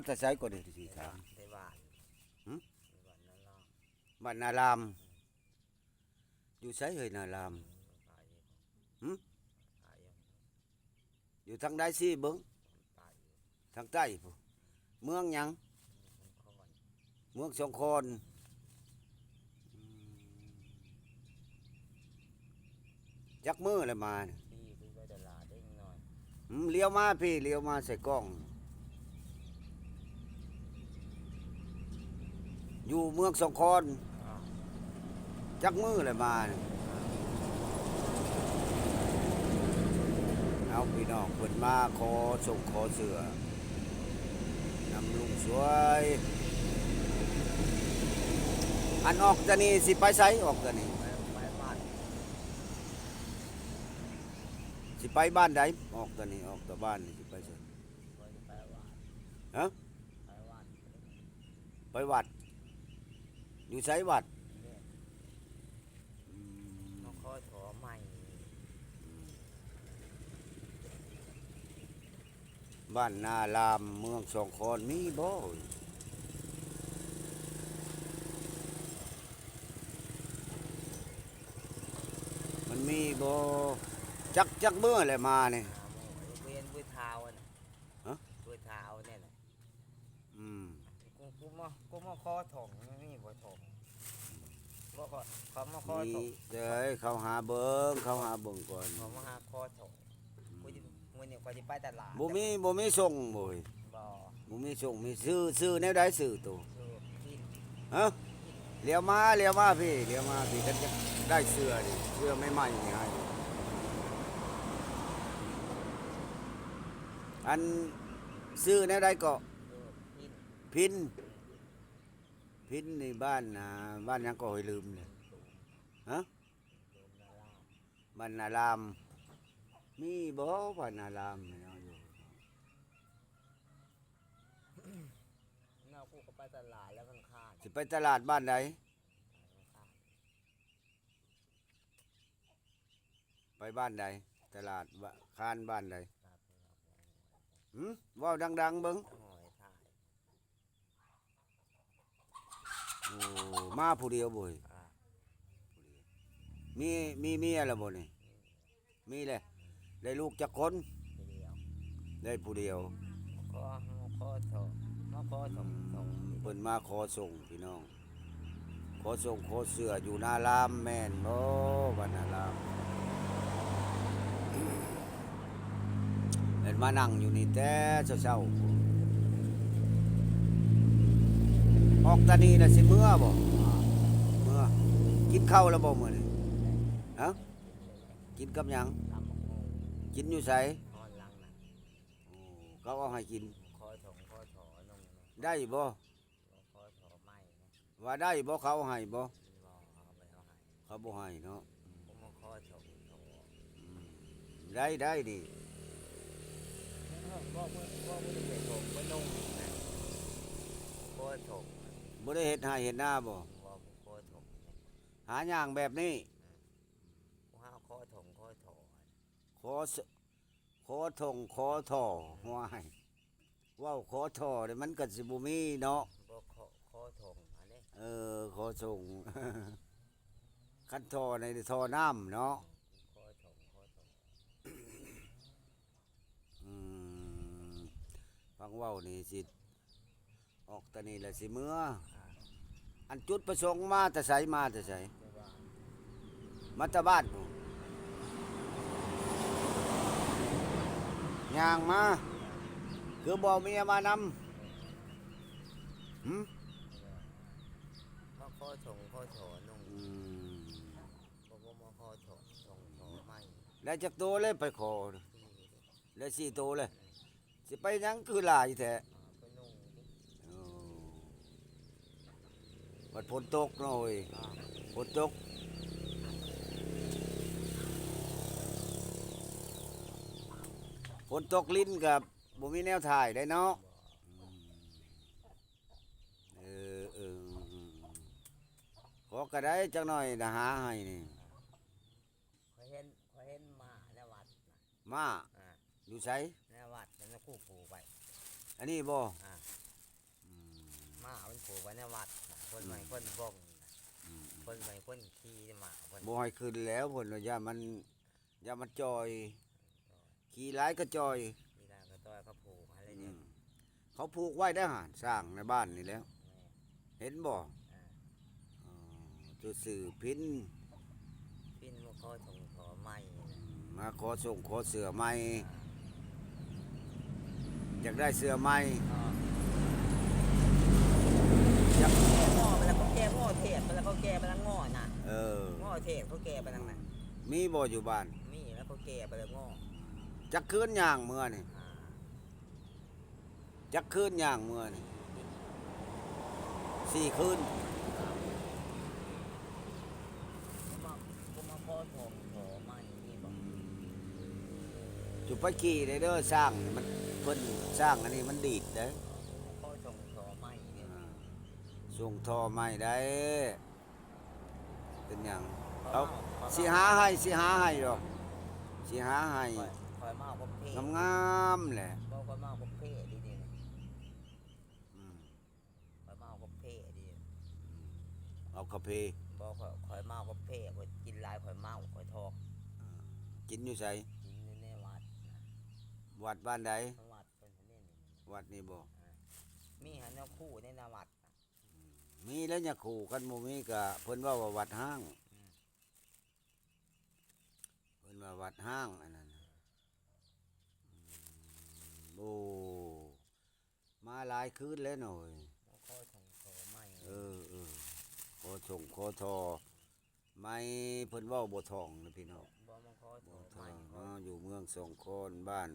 แต่ไสก็ได้สิถามในบ้านหึในบ้านนั่นล่ะบ้านนารามอยู่ไสเอ่ยนารามขายอยู่หึขายอยู่อยู่ทางใดสิเบิ่งตายอยู่ทางใต้พุเมืองหยังคอน เมืองสงขลาจักมื้อเลยมาเนี่ย พี่ไปตลาดเด้งหน่อยเลี้ยวมาพี่เลี้ยวมาใส่กล้องอยู่เมืองสงขลาอ้าว จักมื้อเลยมาเนี่ยเอาพี่น้องเพิ่นมาขอส่งขอเสื้อนำลุงสวยอันออกตะนี่สิไปไสออกตะนี่ไปบ้าน สิไปบ้านใดออกตะนี่ออกตะบ้านนี่สิไปไสไปบ้าน ฮะไปบ้านไปวัดอยู่ไสวัดเนี่ยมาขอถอใหม่บ้านนารามเมืองสงขลามีบ่มันมีบ่จักมื้อแหละมานี่หาหมูเวียนบุยเท้าน่ะฮะบุยเท้าเนี่ยน่ะอืมกูมาขอถงนี่บ่ถงบ่ขอเขามาขอถ มี ง เด้อเขาหาเบิ่งก่อน เขามาหาขอถงกูจะมื้อนี้กูสิไปตลาดบ่มีส่งบ่ย บ่ บ่มีส่งมีซื้อแนวใดซื้อตัว คือกิน ฮะเลี้ยวมาพี่กันจะได้เสื้อดิเสื้อใหม่ๆนี่ให้อันซื้อแนวใดก็ กิน พินในบ้านบ้านหยังก็ให้ลืมเลยฮะ โดมนาลา บ้านนารามมีบ่บ้านนารามนี่เนาะอยู่ เรากูก็ไปตลาดแล้วมันขาด สิไปตลาดบ้านใด มันขาด ไปบ้านใดตลาดคานบ้านใดครับ เว้าดังๆเบิ่ง หอยถ่าย โอ้มาผู้เดียวบ่ย อ่า มีเมียแล้วบ่นี่มีแหละได้ลูกจักคน ทีเดียว ได้ผู้เดียว มาขอถงมาขอถงถง เพิ่นมาขอส่งพี่น้องขอส่งขอเสื้ออยู่หน้ารามแม่นบ่บ้านนารามเห็นมานั่งอยู่นี่แต่เช้าๆออกตานีน่ะสิเมื่อบ่เมื่อกินข้าวแล้วบ่มื้อนี้ฮะกินกับหยัง ตำบักหุ่ง กินอยู่ไส นอนหลังนะ โอ้เขาเอาให้กิน ขอถงขอถอนงนะ ได้บ่ ขอถอไม่นะ ว่าได้บ่เขาให้บ่ รอเอาไปเอาให้ เขาบ่ให้เนาะ กูมาขอถงถง อืมได้ดิ ก็ไม่ได้ถงก็นุ่งนะขอถง บ่ได้เฮ็ดให้เฮ็ดหน้าบ่ ก็ขอถง หาอย่างแบบนี้ กูหาขอถงขอถอน ขอสขอทงขอท่อห้วยเว้าขอท่อนี่มันก็สิบ่มีเนาะ บ่ขอถงอันนี้ ขอส่ง คันท่อในท่อน้ำเนาะ ขอถงขอถง อืมฟังเว้านี่สิออกตะนี่แหละสิเมื่อ อันจุดประสงค์มาแต่ไสไม่ว่า มาแตะบ้านพู้นย่างมาคือบ่เมียมานำหึ มาขอถงขอถอนง อืม บ่มาขอถงถงถอไม่ แล้วจักโตเลยไปขอ ที่ แล้วสี่โตเลยสิไปหยังคือหลายแท้ ไปนุ่งที่ โอ้บัดฝนตกเนาะเว้ยฝนตกฝนตกลิ้นกับบ่มีแนวถ่ายได้เนาะเอขอก็ได้จักหน่อยนะหาให้นี่ เขาเห็นหมาในวัดนะ มา อ่า อยู่ไส ในวัดแล้วคู่ผูไป อันนี้บ่ อ่า มามันผูกไว้ในวัดน่ะคนใหม่คนบ่งน่ะ อืม คนใหม่คนขี่มาคน บ่ให้ขึ้นแล้วเพิ่นว่าอย่ามันจอยขี่หลายก็จอย ทีแรกก็ต้อยเขาผูกอะไร อื เนี่ย มเขาผูกไว้ได้หารสร้างในบ้านนี่แล้ว แม่ เห็นบ่ อ่า อ๋อตัวสื่อพิน ปิ้นมาขอถงขอไม้นะ มาขอส่งขอเสือใหม่อยากได้เสือใหม่ อ๋อ อยาก แก้ง้อไปแล้วเขาแก้ง้อเทศไปแล้วเขาแก้ไปแล้วง้อน่ะ เออ ง้อเทศเขาแก้ไปแล้วน่ะ มีบ่อยู่บ้าน มีแล้วเขาแก้ไปแล้วง้อ จักคืนย่างเมื่อนี่ อ่า จักคืนย่างเมื่อนี่4 คืน ผมมาขอถงขอไม้นี่บอก จุไปขี่ได้เด้อสร้างนี่มันเพิ่นสร้างอันนี้มันดีดเด้อ ขอถงขอไม้เนี่ย ส่งท่อไม้ได้เป็นหยัง ข เอา ข สิหาให้ดอกสิหาให้ คอยมาผมเพศ งามๆแหละ บอกคอยมาผมเพศดีๆนะ อืม คอยมาผมเพศดี เอากาแฟ บอกคอยมาผมเพศคอยกินหลายคอยเมาคอยทอก กินอยู่ไส กินในวัดนะ วัดบ้านใด วัดเป็นนี่นี่ วัดนี้บ่ มีหันแนวคู่ในนาวัดน่ะ มีแล้วอย่าขู่กันบ่มีก็เพิ่นว่าวัดห้าง อืม เพิ่นว่าวัดห้างอันนั้นน่ะโอ้มาหลายคืนแล้วหน่อย แล้วก็ถงโถไม่ เออขอส่งขอทอไม่เพิ่นเว้าบ่ท่องนะพี่น้อง บ่มาขอโถ บ่ท่อ ไม่ งอยู่เมืองสองคนบ้าน